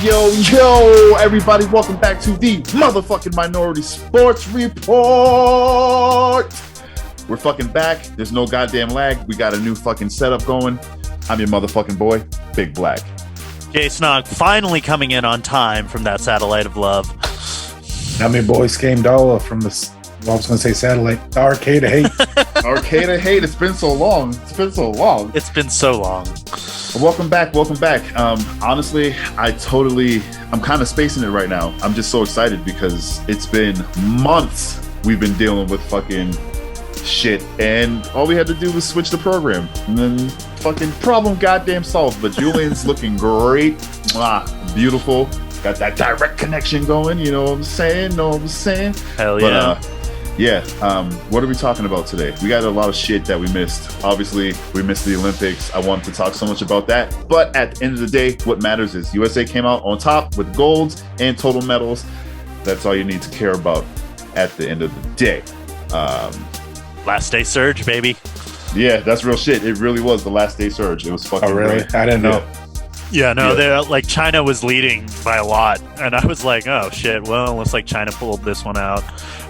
Yo, everybody, welcome back to the motherfucking Minority Sports Report. We're fucking back. There's no goddamn lag. We got a new fucking setup going. I'm your motherfucking boy, Big Black. Jay Snog finally coming in on time from that satellite of love. I'm your boy, Scamdola from the, I was going to say satellite, the Arcade of Hate. Arcade of Hate. It's been so long. Welcome back. Honestly, I'm kind of spacing it right now. I'm just so excited because it's been months we've been dealing with fucking shit, and all we had to do was switch the program, and then fucking problem goddamn solved. But Julian's looking great. Beautiful. Got that direct connection going, you know what I'm saying? Hell yeah. What are we talking about today? We got a lot of shit that we missed. Obviously, we missed the Olympics. I wanted to talk so much about that. But at the end of the day, what matters is USA came out on top with golds and total medals. That's all you need to care about at the end of the day. Last day surge, baby. Yeah, that's real shit. It really was the last day surge. It was fucking really? Great. I didn't know. They're like, China was leading by a lot, and I was like, oh shit, well, looks like China pulled this one out.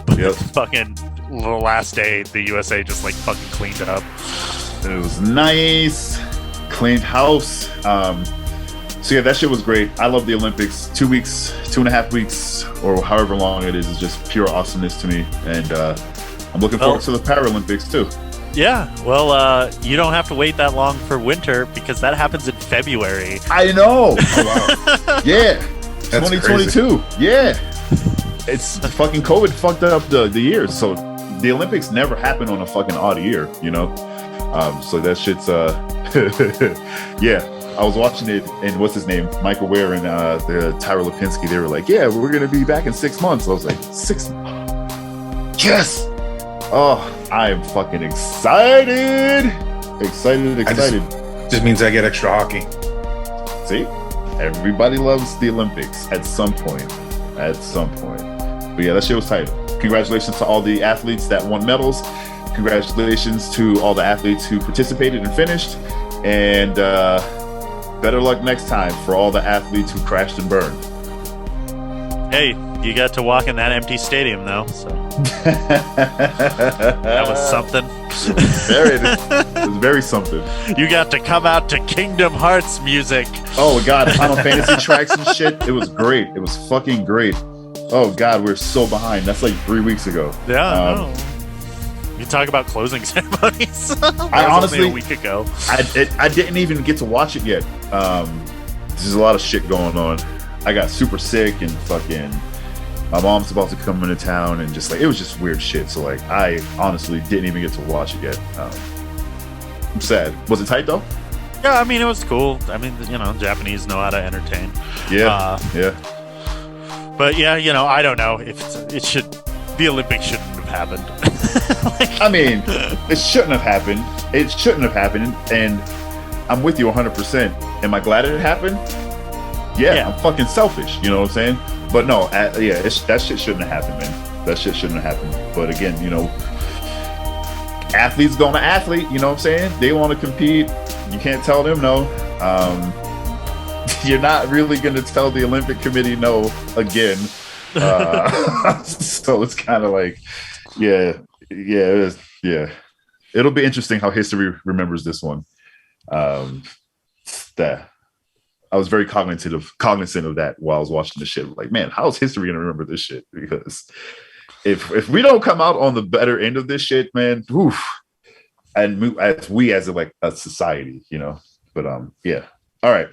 But fucking the last day, the USA just like fucking cleaned it up. It was nice, cleaned house. So yeah, that shit was great. I love the Olympics. 2 weeks, 2.5 weeks, or however long it is just pure awesomeness to me. And I'm looking forward to the Paralympics too. Yeah, well, you don't have to wait that long for winter because that happens in February. I know. Oh, wow. Yeah, that's 2022. Crazy. Yeah, it's fucking COVID fucked up the years. So the Olympics never happened on a fucking odd year, you know. So that shit's yeah. I was watching it, and what's his name, Michael Ware and the Tyra Lipinski. They were like, "Yeah, we're gonna be back in 6 months." I was like, 6 months? Yes. Oh, I am fucking excited. Just means I get extra hockey. See, everybody loves the Olympics at some point. But yeah, that shit was tight. Congratulations to all the athletes that won medals. Congratulations to all the athletes who participated and finished. And better luck next time for all the athletes who crashed and burned. Hey, you got to walk in that empty stadium, though, so that was something. It was very something. You got to come out to Kingdom Hearts music. Oh, God, Final Fantasy tracks and shit. It was great. It was fucking great. Oh, God, we're so behind. That's like 3 weeks ago. Yeah, You talk about closing ceremonies. I honestly, only a week ago. I didn't even get to watch it yet. There's a lot of shit going on. I got super sick, and fucking my mom's about to come into town, and just like it was just weird shit. So like I honestly didn't even get to watch it yet. I'm sad. Was it tight though? Yeah, I mean it was cool. I mean, you know, Japanese know how to entertain. Yeah. But yeah, you know, I don't know if the Olympics shouldn't have happened. I mean, it shouldn't have happened. And I'm with you 100%. Am I glad it happened? Yeah, I'm fucking selfish, you know what I'm saying? But no, that shit shouldn't have happened, man. That shit shouldn't have happened. But again, you know, athletes going to athlete, you know what I'm saying? They want to compete. You can't tell them no. You're not really going to tell the Olympic Committee no again. So it's kind of like, it'll be interesting how history remembers this one. I was very cognizant of that while I was watching the shit. Like, man, how is history gonna remember this shit? Because if we don't come out on the better end of this shit, man, oof. And as a society, you know. But yeah. All right.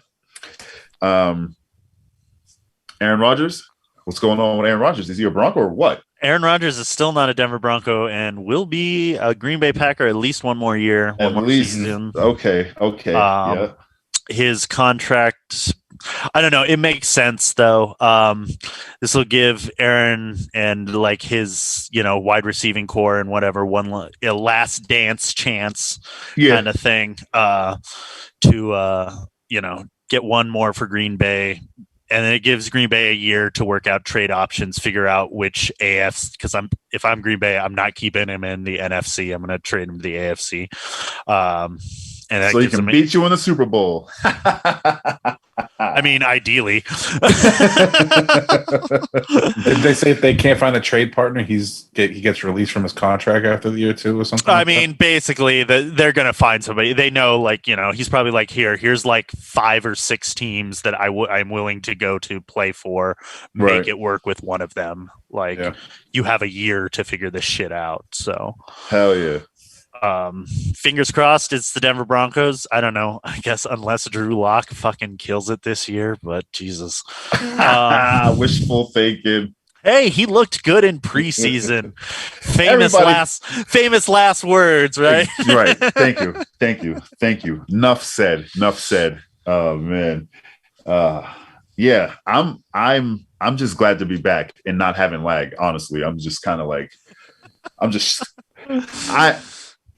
Aaron Rodgers. What's going on with Aaron Rodgers? Is he a Bronco or what? Aaron Rodgers is still not a Denver Bronco and will be a Green Bay Packer at least one more year. One more season. Okay. Yeah. His contract, I don't know. It makes sense though. This will give Aaron and like his, you know, wide receiving core and whatever a last dance chance kind of thing to you know, get one more for Green Bay. And then it gives Green Bay a year to work out trade options, figure out which AFC. Because if I'm Green Bay, I'm not keeping him in the NFC. I'm going to trade him to the AFC. And that so he can beat you in the Super Bowl. I mean, ideally. Did they say if they can't find a trade partner, he gets released from his contract after the year 2 or something? I mean, basically, they're going to find somebody. They know, like, he's probably like, here's like 5 or 6 teams that I'm willing to go to play for. Make it work with one of them. Like, you have a year to figure this shit out. So, hell yeah. Fingers crossed it's the Denver Broncos. I don't know. I guess unless Drew Lock fucking kills it this year, but Jesus. Wishful thinking. Hey, he looked good in preseason. famous last words, right? Right. Thank you. Enough said. Oh man. Yeah, I'm just glad to be back and not having lag. Honestly, I'm just kind of like,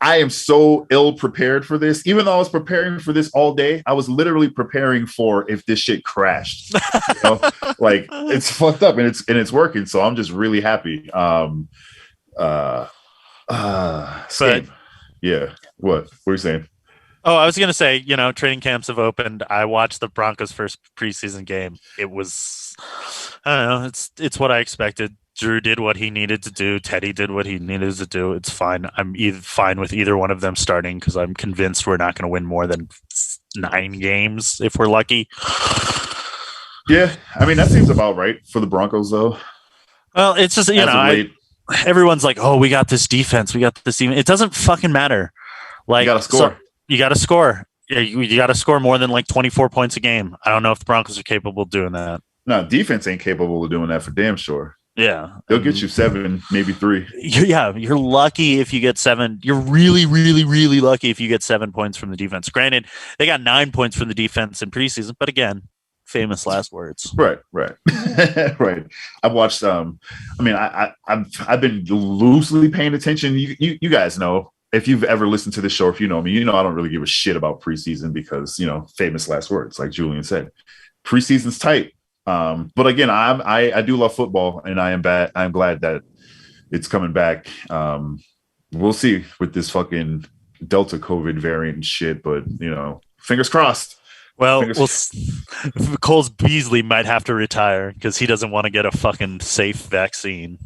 I am so ill prepared for this. Even though I was preparing for this all day, I was literally preparing for if this shit crashed. Like it's fucked up and it's working. So I'm just really happy. But yeah. What are you saying? Oh, I was gonna say, training camps have opened. I watched the Broncos' first preseason game. It was, I don't know, it's what I expected. Drew did what he needed to do. Teddy did what he needed to do. It's fine. I'm fine with either one of them starting because I'm convinced we're not going to win more than 9 games if we're lucky. Yeah, I mean that seems about right for the Broncos, though. Well, it's just everyone's like, "Oh, we got this defense. We got this defense." It doesn't fucking matter. Like, you got to score. You got to score. Yeah, you got to score more than like 24 points a game. I don't know if the Broncos are capable of doing that. No, defense ain't capable of doing that for damn sure. Yeah. They'll get you 7, maybe 3. You're lucky if you get 7. You're really, really, really lucky if you get 7 points from the defense. Granted, they got 9 points from the defense in preseason, but again, famous last words. Right. Right. I've watched I've been loosely paying attention. You guys know, if you've ever listened to the show, if you know me, I don't really give a shit about preseason because, famous last words, like Julian said. Preseason's tight. But again, I do love football, and I'm glad that it's coming back. We'll see with this fucking Delta COVID variant and shit, but fingers crossed. Well, Coles Beasley might have to retire because he doesn't want to get a fucking safe vaccine.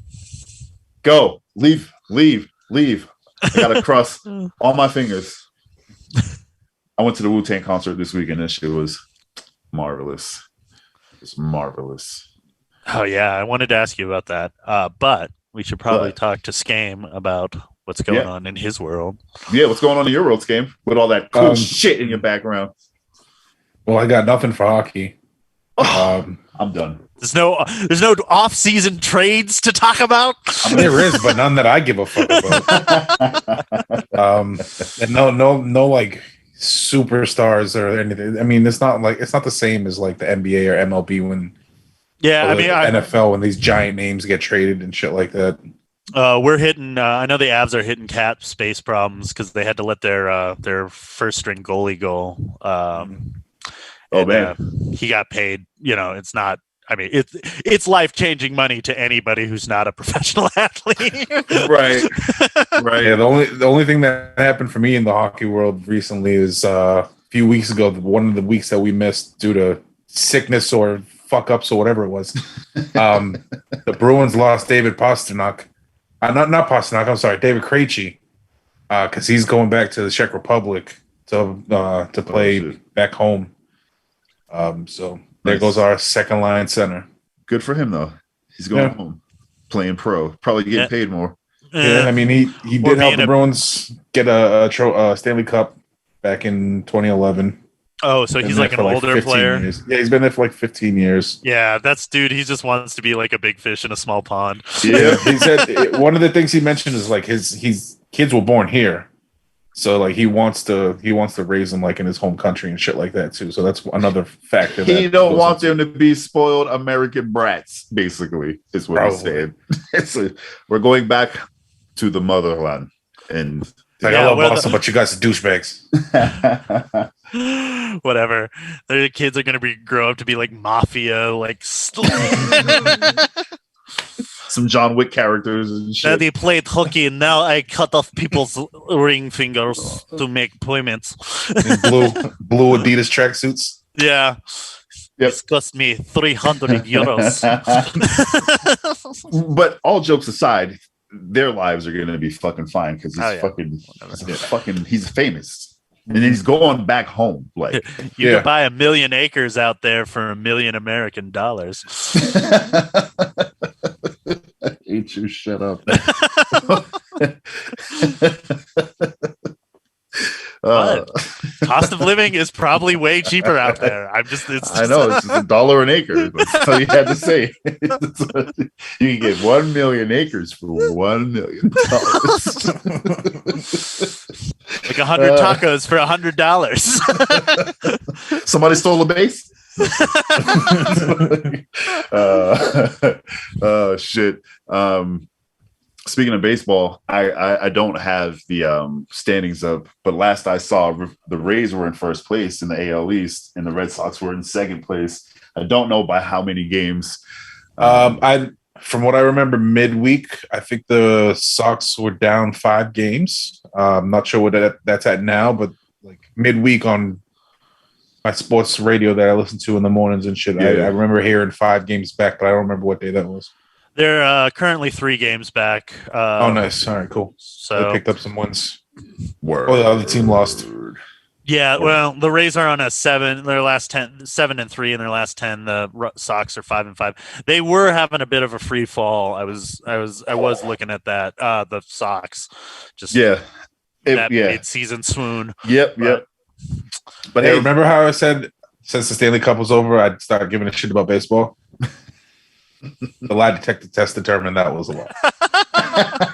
Go, leave. I gotta cross all my fingers. I went to the Wu-Tang concert this week, and that shit was marvelous. It's marvelous. Oh yeah, I wanted to ask you about that, but we should probably talk to Skame about what's going on in his world. Yeah, what's going on in your world, Skame? With all that cool shit in your background. Well, I got nothing for hockey. I'm done. There's no off-season trades to talk about. There is, but none that I give a fuck about. And no, like superstars or anything. I mean, it's not the same as like the NBA or MLB when NFL when these giant names get traded and shit like that. We're hitting. I know the Avs are hitting cap space problems because they had to let their first string goalie go. He got paid. It's not. I mean, it's life-changing money to anybody who's not a professional athlete. Right. Yeah, the only thing that happened for me in the hockey world recently is a few weeks ago, one of the weeks that we missed due to sickness or fuck-ups or whatever it was. The Bruins lost David Pastrnak. Not Pastrnak, I'm sorry, David Krejci, because he's going back to the Czech Republic to play back home. So there goes our second line center. Good for him though. He's going home, playing pro, probably getting paid more. Yeah, I mean he did help the Bruins get a Stanley Cup back in 2011. Oh, so he's like an older player. Years. Yeah, he's been there for like 15 years. Yeah, he just wants to be like a big fish in a small pond. Yeah, he said one of the things he mentioned is like his kids were born here. So like he wants to raise them like in his home country and shit like that too. So that's another factor. He don't want them to be spoiled American brats. Basically, is what he's saying. We're going back to the motherland, and I love Boston, but you guys are douchebags. Whatever. The kids are gonna grow up to be like mafia, like. Some John Wick characters and shit. Daddy played hockey, and now I cut off people's ring fingers to make payments. Blue Adidas tracksuits. Yeah. It's cost me 300 euros. But all jokes aside, their lives are gonna be fucking fine because he's famous. And then he's going back home. Like you could buy 1 million acres out there for $1 million American dollars. I hate you. Shut up. Cost of living is probably way cheaper out there. I know it's just $1 an acre. That's all you had to say. You can get 1 million acres for $1 million. Like 100 tacos for $100. Somebody stole a base. Shit. Speaking of baseball, I don't have the standings up, but last I saw, the Rays were in first place in the AL East, and the Red Sox were in second place. I don't know by how many games. From what I remember, midweek, I think the Sox were down 5 games. I'm not sure what that's at now, but like midweek on my sports radio that I listen to in the mornings and shit, I remember hearing 5 games back, but I don't remember what day that was. They're currently 3 games back. Nice. All right, cool. So they picked up some wins. Word. Oh, the other team lost. Yeah, well, the Rays are on a 7-3 in their last 10. The Sox are 5-5. They were having a bit of a free fall. I was looking at that. The Sox, just mid-season swoon. Yep. But hey, remember how I said since the Stanley Cup was over, I'd start giving a shit about baseball? The lie detector test determined that was a lie.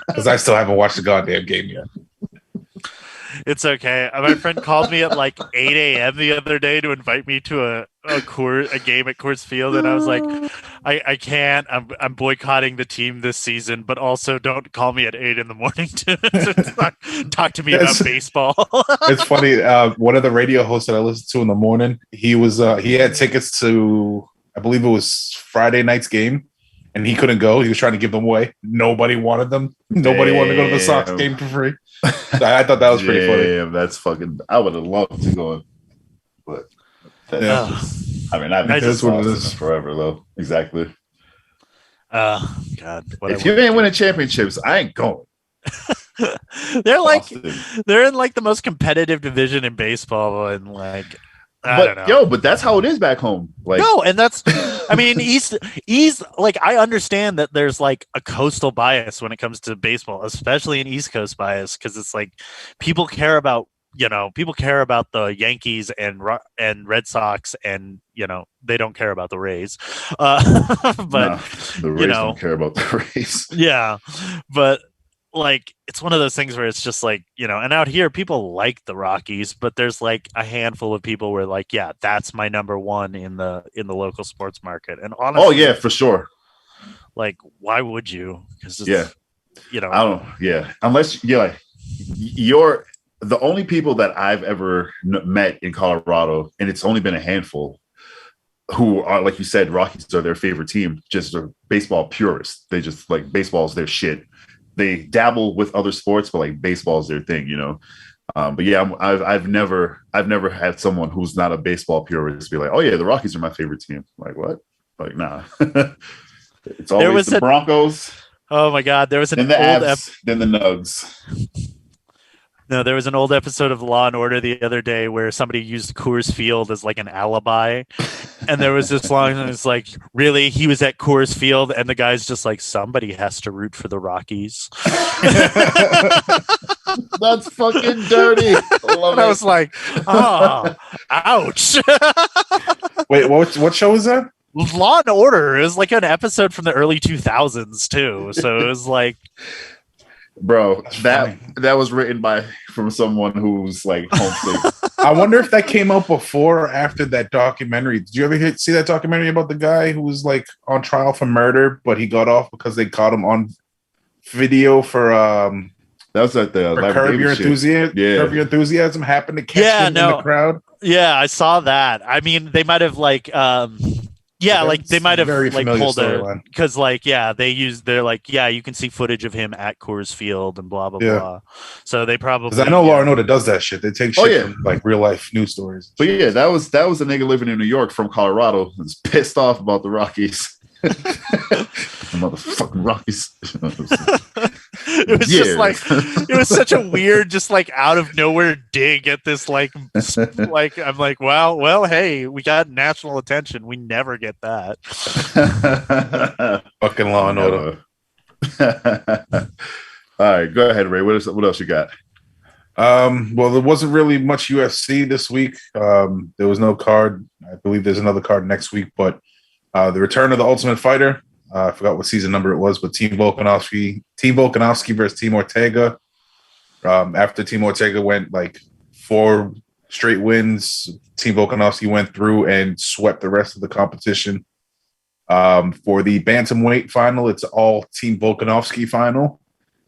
Because I still haven't watched the goddamn game yet. It's okay. My friend called me at like 8 a.m. the other day to invite me to a game at Coors Field, and I was like, I can't. I'm boycotting the team this season, but also don't call me at 8 in the morning to talk to me about baseball. It's funny. One of the radio hosts that I listened to in the morning, he had tickets to, I believe it was Friday night's game, and he couldn't go. He was trying to give them away. Nobody wanted them. Nobody wanted to go to the Sox game for free. I thought that was pretty funny. Damn, that's fucking. I would have loved to go, but I've been this forever though. Exactly. God. If you ain't winning championships, I ain't going. They're in like the most competitive division in baseball, and like. But that's how it is back home. Like, no, and that's, I mean, he's like, I understand that there's like a coastal bias when it comes to baseball, especially an East Coast bias, because it's like people care about the Yankees and Red Sox, and they don't care about the Rays. But the Rays don't care about the Rays. Yeah, but. Like, it's one of those things where it's just like, and out here people like the Rockies, but there's like a handful of people where like, yeah, that's my number one in the local sports market. And honestly, for sure. Like, why would you? Because I don't. Yeah, unless you're the only people that I've ever met in Colorado, and it's only been a handful, who are, like you said, Rockies are their favorite team. Just are baseball purists. They just like baseball's their shit. They dabble with other sports, but like baseball is their thing, But yeah, I've never had someone who's not a baseball purist be like, "Oh yeah, the Rockies are my favorite team." Like what? Like nah. It's always the Broncos. Oh my God, there was an then the Avs, then the Nugs. No, there was an old episode of Law and Order the other day where somebody used Coors Field as like an alibi. And there was this line and it's like, really? He was at Coors Field, and the guy's just like, somebody has to root for the Rockies. That's fucking dirty. I was like, oh, ouch. Wait, what show was that? Law and Order. It was like an episode from the early 2000s too. So it was like, bro, that was written from someone who's like homesick. I wonder if that came out before or after that documentary. Did you ever see that documentary about the guy who was like on trial for murder, but he got off because they caught him on video for that was at the Curb Your Enthusiasm. Yeah. Curb Your Enthusiasm happened to catch him in the crowd. Yeah, I saw that. I mean, they might have like Yeah, like they That's might have very like familiar pulled a storyline. because like they're like you can see footage of him at Coors Field and blah blah Yeah. blah. So they Because probably I know Law and Order does that shit. They take Oh shit yeah, from like real life news stories. but yeah, that was a nigga living in New York from Colorado. Was pissed off about the Rockies. The motherfucking Rockies. It was just like it was such a weird, just like out of nowhere dig at this like I'm like, well, hey, we got national attention. We never get that. Fucking Law and Order. All right, go ahead, Ray. What else you got? Well, there wasn't really much UFC this week. There was no card. I believe there's another card next week, but the return of the Ultimate Fighter. I forgot what season number it was, but Team Volkanovski versus Team Ortega. After Team Ortega went like 4 straight wins, Team Volkanovski went through and swept the rest of the competition. For the bantamweight final, it's all Team Volkanovski final.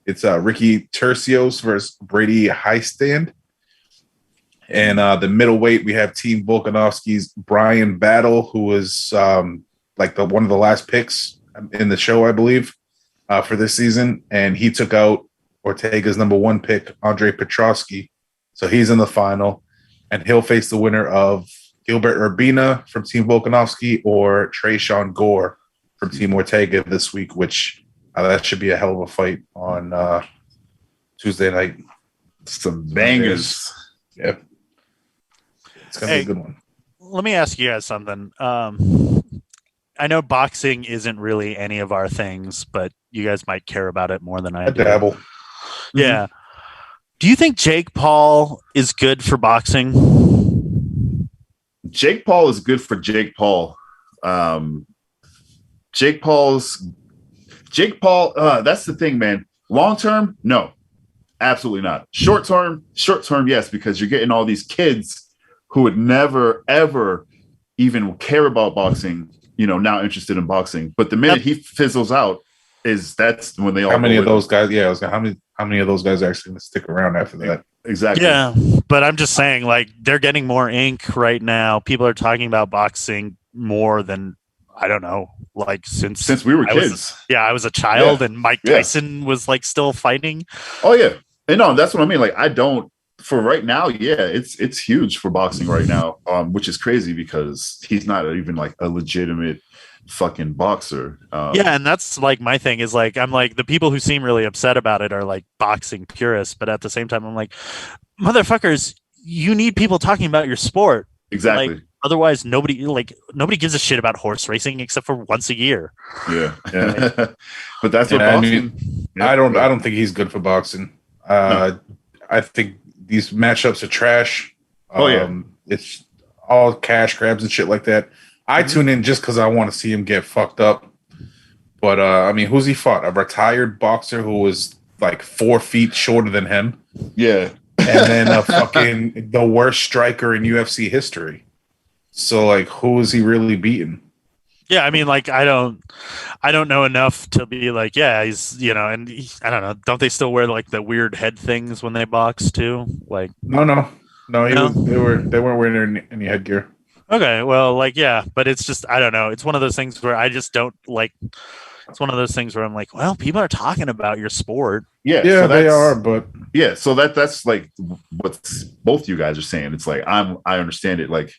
It's Ricky Tercios versus Brady Highstand. And the middleweight, we have Team Volkanovski's Brian Battle, who was like one of the last picks in the show, I believe, for this season. And he took out Ortega's number 1 pick, Andre Petrosky. So he's in the final. And he'll face the winner of Gilbert Urbina from Team Volkanovski or Trayshawn Gore from Team Ortega this week, which that should be a hell of a fight on Tuesday night. Some bangers. Yep. It's going to be a good one. Let me ask you guys something. I know boxing isn't really any of our things, but you guys might care about it more than I do. Dabble. Yeah. Mm-hmm. Do you think Jake Paul is good for boxing? Jake Paul is good for Jake Paul. Jake Paul, that's the thing, man. Long term, no, absolutely not. Short term, yes, because you're getting all these kids who would never, ever even care about boxing, now interested in boxing. But the minute he fizzles out, that's when they all. How many of those guys? Yeah, how many of those guys are actually going to stick around after that? Exactly. Yeah, but I'm just saying, like, they're getting more ink right now. People are talking about boxing more than, I don't know, like since we were kids. I was a child, and Mike Tyson was like still fighting. Oh yeah, and no, that's what I mean. Like, I don't. For right now, it's huge for boxing right now, which is crazy because he's not even like a legitimate fucking boxer. And that's like my thing is like I'm like the people who seem really upset about it are like boxing purists, but at the same time I'm like, motherfuckers, you need people talking about your sport. Exactly. Like, otherwise nobody gives a shit about horse racing except for once a year. Yeah. But that's what boxing. I don't think he's good for boxing. No. I think these matchups are trash. It's all cash grabs and shit like that. I tune in just because I want to see him get fucked up. But, I mean, who's he fought? A retired boxer who was like 4 feet shorter than him. Yeah. And then the worst striker in UFC history. So, like, who is he really beating? Yeah, I mean, like, I don't know enough to be like, yeah, he's, and I don't know. Don't they still wear like the weird head things when they box too? Like, no. They weren't wearing any headgear. Okay, well, like, yeah, but it's just, I don't know. It's one of those things where I just don't like. It's one of those things where I'm like, well, people are talking about your sport. Yeah, so they are, but yeah, so that's like what both you guys are saying. It's like I understand it. Like,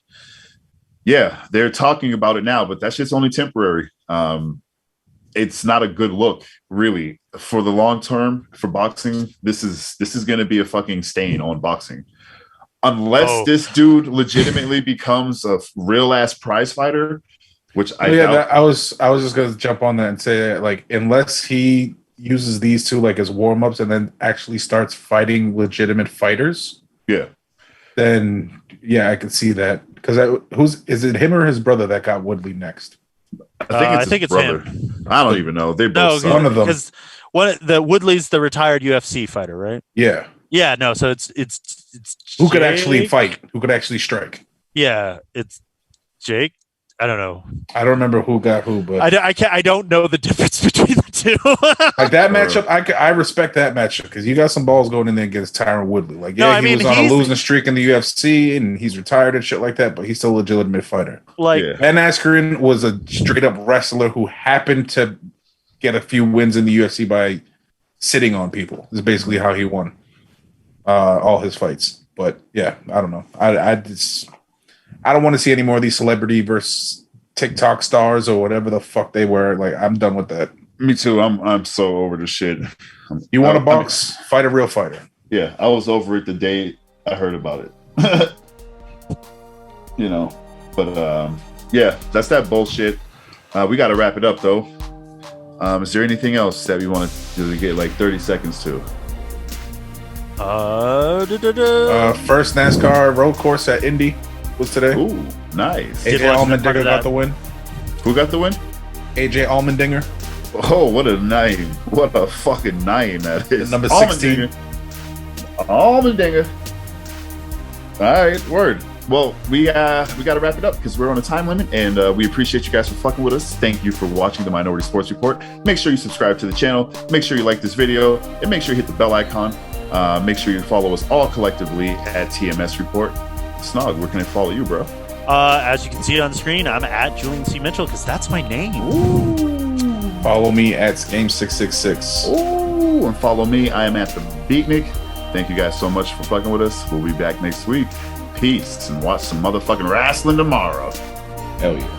yeah, they're talking about it now, but that shit's only temporary. It's not a good look, really, for the long term for boxing. This is going to be a fucking stain on boxing, unless this dude legitimately becomes a real ass prize fighter, which I doubt. I was just going to jump on that and say that, like, unless he uses these two like as warm ups and then actually starts fighting legitimate fighters, then I can see that. Because is it him or his brother that got Woodley next? I think it's brother. Him. I don't even know. They both one of them. Because the Woodley's the retired UFC fighter, right? Yeah. Yeah. No. So it's who could actually fight? Who could actually strike? Yeah, it's Jake. I don't know. I don't remember who got who, but I don't know the difference between the too. Like that matchup, I respect that matchup because you got some balls going in there against Tyron Woodley. Like, yeah, he was on a losing streak in the UFC and he's retired and shit like that, but he's still a legitimate fighter. Like Ben Askren was a straight up wrestler who happened to get a few wins in the UFC by sitting on people. Is basically how he won all his fights. But yeah, I don't know. I don't want to see any more of these celebrity versus TikTok stars or whatever the fuck they were. Like, I'm done with that. Me too. I'm so over the shit. You want to box? Fight a real fighter. Yeah, I was over it the day I heard about it. You know, but yeah, that's that bullshit. We got to wrap it up though. Is there anything else that we want to get like 30 seconds to? First NASCAR road course at Indy was today. Ooh, nice. AJ Allmendinger got the win. Who got the win? AJ Allmendinger. Oh, what a name. What a fucking name that is. Number 16. Allmendinger. All right, word. Well, we got to wrap it up because we're on a time limit, and we appreciate you guys for fucking with us. Thank you for watching the Minority Sports Report. Make sure you subscribe to the channel. Make sure you like this video, and make sure you hit the bell icon. Make sure you follow us all collectively at TMS Report. Snog, where can I follow you, bro? As you can see on screen, I'm at Julian C. Mitchell because that's my name. Ooh. Follow me at Game666. Ooh, and follow me. I am at the Beatnik. Thank you guys so much for fucking with us. We'll be back next week. Peace, and watch some motherfucking wrestling tomorrow. Hell yeah.